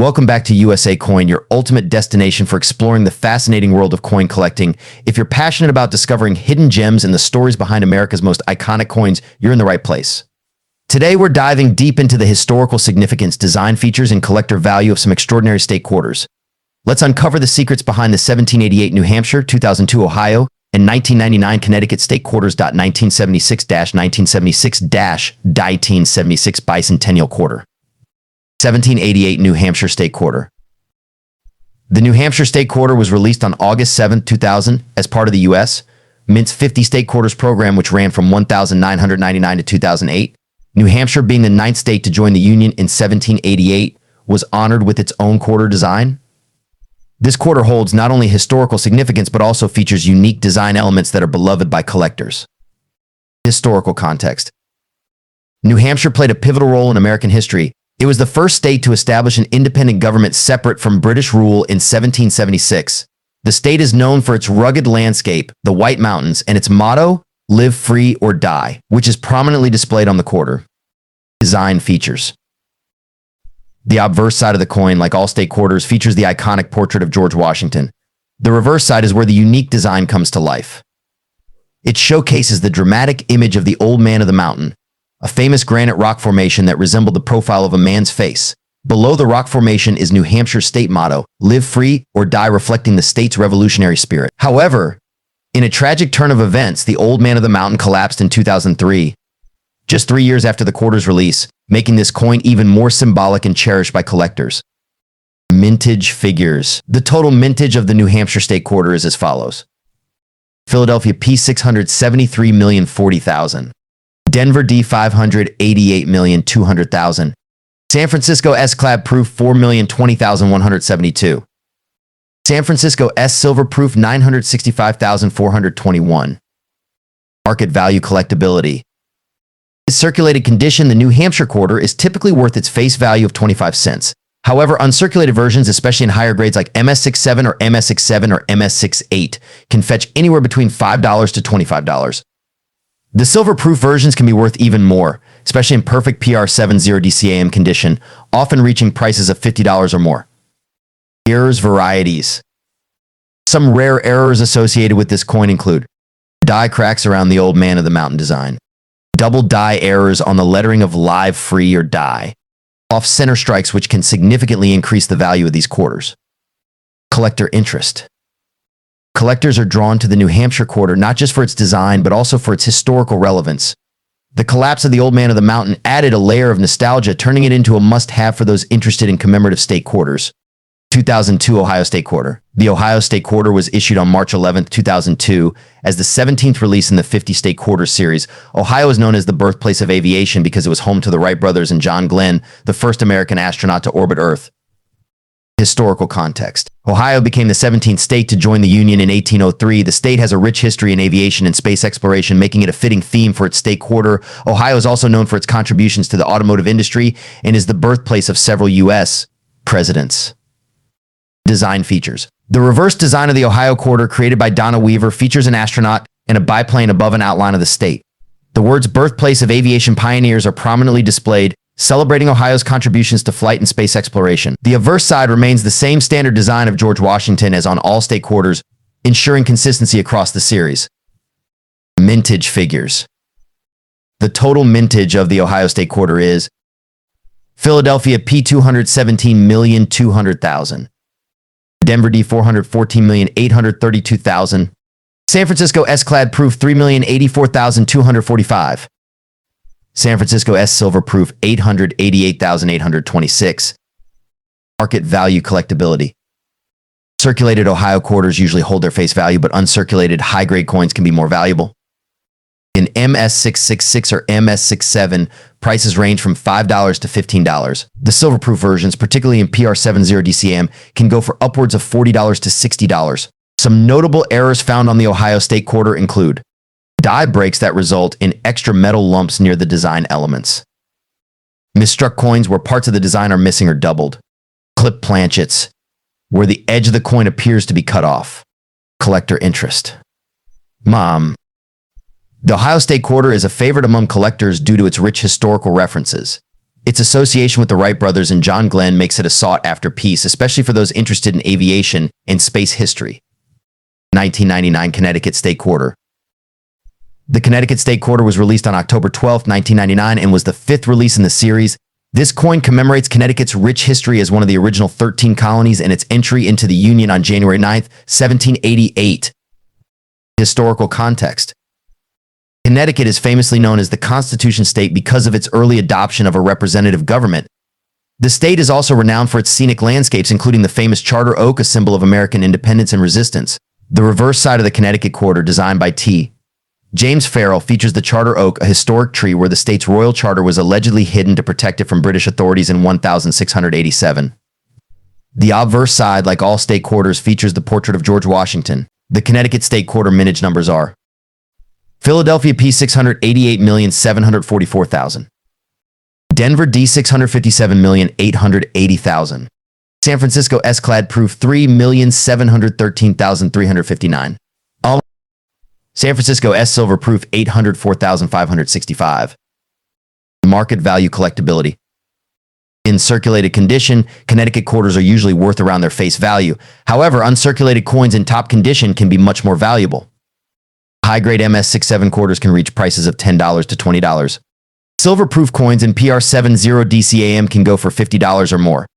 Welcome back to USA Coin, your ultimate destination for exploring the fascinating world of coin collecting. If you're passionate about discovering hidden gems and the stories behind America's most iconic coins, you're in the right place. Today, we're diving deep into the historical significance, design features, and collector value of some extraordinary state quarters. Let's uncover the secrets behind the 1788 New Hampshire, 2002 Ohio, and 1999 Connecticut state quarters. 1976-1976-1976 bicentennial quarter. 1788 New Hampshire State Quarter. The New Hampshire State Quarter was released on August 7, 2000 as part of the U.S. Mint's 50 State Quarters program, which ran from 1999 to 2008. New Hampshire, being the ninth state to join the Union in 1788, was honored with its own quarter design. This quarter holds not only historical significance, but also features unique design elements that are beloved by collectors. Historical context. New Hampshire played a pivotal role in American history. It was the first state to establish an independent government separate from British rule in 1776. The state is known for its rugged landscape, the White Mountains, and its motto, "Live free or die," which is prominently displayed on the quarter. Design features. The obverse side of the coin, like all state quarters, features the iconic portrait of George Washington. The reverse side is where the unique design comes to life. It showcases the dramatic image of the Old Man of the Mountain, a famous granite rock formation that resembled the profile of a man's face. Below the rock formation is New Hampshire's state motto, "Live free or die," reflecting the state's revolutionary spirit. However, in a tragic turn of events, the Old Man of the Mountain collapsed in 2003, just 3 years after the quarter's release, making this coin even more symbolic and cherished by collectors. Mintage figures. The total mintage of the New Hampshire State Quarter is as follows. Philadelphia P 673,040,000. Denver D 588,200,000. San Francisco S Clad Proof 4,020,172. San Francisco S Silver Proof 965,421. Market value collectability. In circulated condition, the New Hampshire quarter is typically worth its face value of 25 cents. However, uncirculated versions, especially in higher grades like MS67 or MS67 or MS68, can fetch anywhere between $5 to $25. The silver-proof versions can be worth even more, especially in perfect PR70 DCAM condition, often reaching prices of $50 or more. Errors varieties. Some rare errors associated with this coin include die cracks around the Old Man of the Mountain design, double die errors on the lettering of "Live Free or Die," off-center strikes which can significantly increase the value of these quarters. Collector interest. Collectors are drawn to the New Hampshire quarter not just for its design, but also for its historical relevance. The collapse of the Old Man of the Mountain added a layer of nostalgia, turning it into a must-have for those interested in commemorative state quarters. 2002 Ohio State Quarter. The Ohio State Quarter was issued on March 11, 2002, as the 17th release in the 50 State Quarter series. Ohio is known as the birthplace of aviation because it was home to the Wright brothers and John Glenn, the first American astronaut to orbit Earth. Historical context. Ohio became the 17th state to join the Union in 1803. The state has a rich history in aviation and space exploration, making it a fitting theme for its state quarter. Ohio is also known for its contributions to the automotive industry and is the birthplace of several U.S. presidents. Design features. The reverse design of the Ohio quarter, created by Donna Weaver, features an astronaut and a biplane above an outline of the state. The words "Birthplace of Aviation Pioneers" are prominently displayed, celebrating Ohio's contributions to flight and space exploration. The obverse side remains the same standard design of George Washington as on all state quarters, ensuring consistency across the series. Mintage figures. The total mintage of the Ohio State Quarter is Philadelphia P 217,200,000. Denver D 414,832,000. San Francisco S Clad Proof 3,084,245. San Francisco S Silver Proof 888,826. Market value collectability. Circulated Ohio quarters usually hold their face value, but uncirculated high-grade coins can be more valuable. In MS666 or MS67, prices range from $5 to $15. The silver-proof versions, particularly in PR70 DCAM, can go for upwards of $40 to $60. Some notable errors found on the Ohio State Quarter include die breaks that result in extra metal lumps near the design elements, misstruck coins where parts of the design are missing or doubled, clip planchets where the edge of the coin appears to be cut off, collector interest. The Ohio State Quarter is a favorite among collectors due to its rich historical references. Its association with the Wright brothers and John Glenn makes it a sought-after piece, especially for those interested in aviation and space history. 1999 Connecticut State Quarter. The Connecticut State Quarter was released on October 12, 1999, and was the fifth release in the series. This coin commemorates Connecticut's rich history as one of the original 13 colonies and its entry into the Union on January 9, 1788. Historical context. Connecticut is famously known as the Constitution State because of its early adoption of a representative government. The state is also renowned for its scenic landscapes, including the famous Charter Oak, a symbol of American independence and resistance. The reverse side of the Connecticut Quarter, designed by T. James Farrell, features the Charter Oak, a historic tree where the state's royal charter was allegedly hidden to protect it from British authorities in 1687. The obverse side, like all state quarters, features the portrait of George Washington. The Connecticut State Quarter mintage numbers are Philadelphia P 688,744,000, Denver D 657,880,000, San Francisco S clad proof 3,713,359. San Francisco S silver proof 804,565. Market value collectability. In circulated condition, Connecticut quarters are usually worth around their face value. However, uncirculated coins in top condition can be much more valuable. High-grade MS67 quarters can reach prices of $10 to $20. Silver-proof coins in PR70 DCAM can go for $50 or more.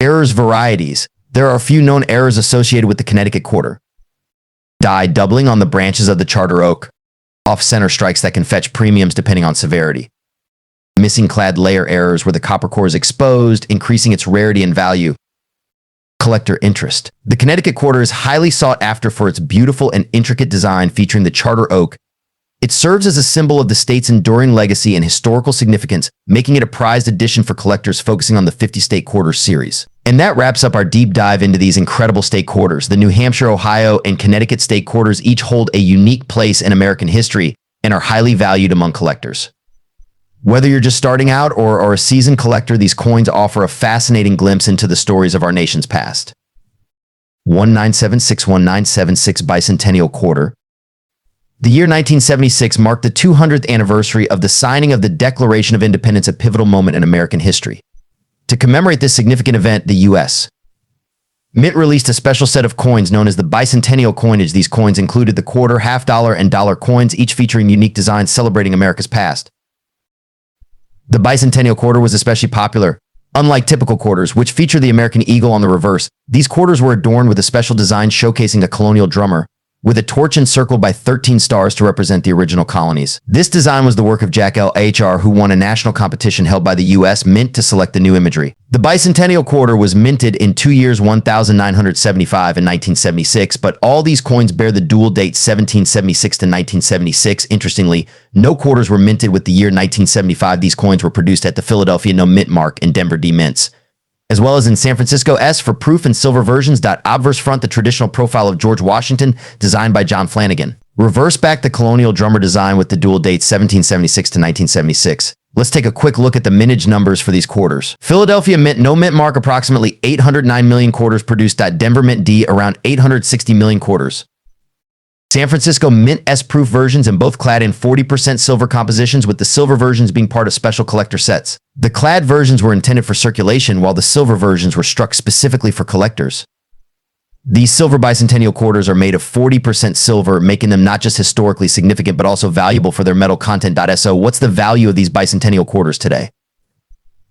Errors varieties. There are a few known errors associated with the Connecticut quarter. Die doubling on the branches of the Charter Oak. Off-center strikes that can fetch premiums depending on severity. Missing clad layer errors where the copper core is exposed, increasing its rarity and value. Collector interest. The Connecticut quarter is highly sought after for its beautiful and intricate design featuring the Charter Oak. It serves as a symbol of the state's enduring legacy and historical significance, making it a prized addition for collectors focusing on the 50 State Quarters series. And that wraps up our deep dive into these incredible state quarters. The New Hampshire, Ohio, and Connecticut state quarters each hold a unique place in American history and are highly valued among collectors. Whether you're just starting out or are a seasoned collector, these coins offer a fascinating glimpse into the stories of our nation's past. 1976-1976 Bicentennial Quarter. The year 1976 marked the 200th anniversary of the signing of the Declaration of Independence, a pivotal moment in American history. To commemorate this significant event, the U.S. Mint released a special set of coins known as the Bicentennial coinage. These coins included the quarter, half dollar, and dollar coins, each featuring unique designs celebrating America's past. The Bicentennial quarter was especially popular. Unlike typical quarters, which feature the American eagle on the reverse, these quarters were adorned with a special design showcasing a colonial drummer, with a torch encircled by 13 stars to represent the original colonies. This design was the work of Jack L. H.R., who won a national competition held by the U.S. Mint to select the new imagery. The Bicentennial quarter was minted in 2 years 1975 and 1976, but all these coins bear the dual date 1776 to 1976. Interestingly, no quarters were minted with the year 1975. These coins were produced at the Philadelphia No Mint Mark and Denver D Mints, as well as in San Francisco S for proof and silver versions. Obverse front, the traditional profile of George Washington, designed by John Flanagan. Reverse back, the colonial drummer design with the dual dates 1776 to 1976. Let's take a quick look at the mintage numbers for these quarters. Philadelphia Mint No Mint Mark, approximately 809 million quarters produced. Denver Mint D, around 860 million quarters. San Francisco Mint S proof versions, and both clad in 40% silver compositions, with the silver versions being part of special collector sets. The clad versions were intended for circulation, while the silver versions were struck specifically for collectors. These silver bicentennial quarters are made of 40% silver, making them not just historically significant, but also valuable for their metal content. So what's the value of these bicentennial quarters today?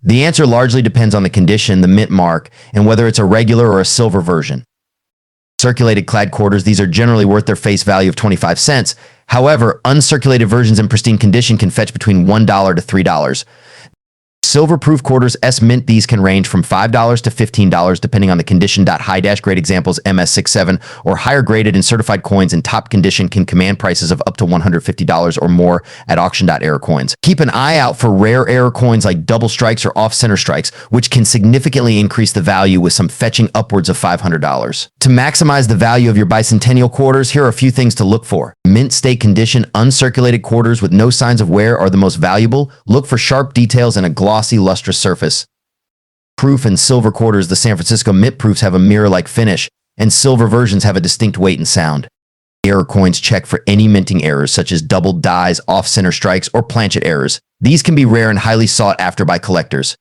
The answer largely depends on the condition, the mint mark, and whether it's a regular or a silver version. Circulated clad quarters, these are generally worth their face value of 25 cents. However, uncirculated versions in pristine condition can fetch between $1 to $3. Silver-proof quarters S Mint, these can range from $5 to $15 depending on the condition. High-grade examples MS67 or higher graded and certified coins in top condition can command prices of up to $150 or more at auction. Error coins. Keep an eye out for rare error coins like double strikes or off-center strikes, which can significantly increase the value, with some fetching upwards of $500. To maximize the value of your bicentennial quarters, here are a few things to look for. Mint state condition, uncirculated quarters with no signs of wear are the most valuable. Look for sharp details and a glossy, lustrous surface. Proof and silver quarters, the San Francisco Mint proofs have a mirror-like finish, and silver versions have a distinct weight and sound. Error coins, check for any minting errors such as doubled dies, off-center strikes, or planchet errors. These can be rare and highly sought after by collectors.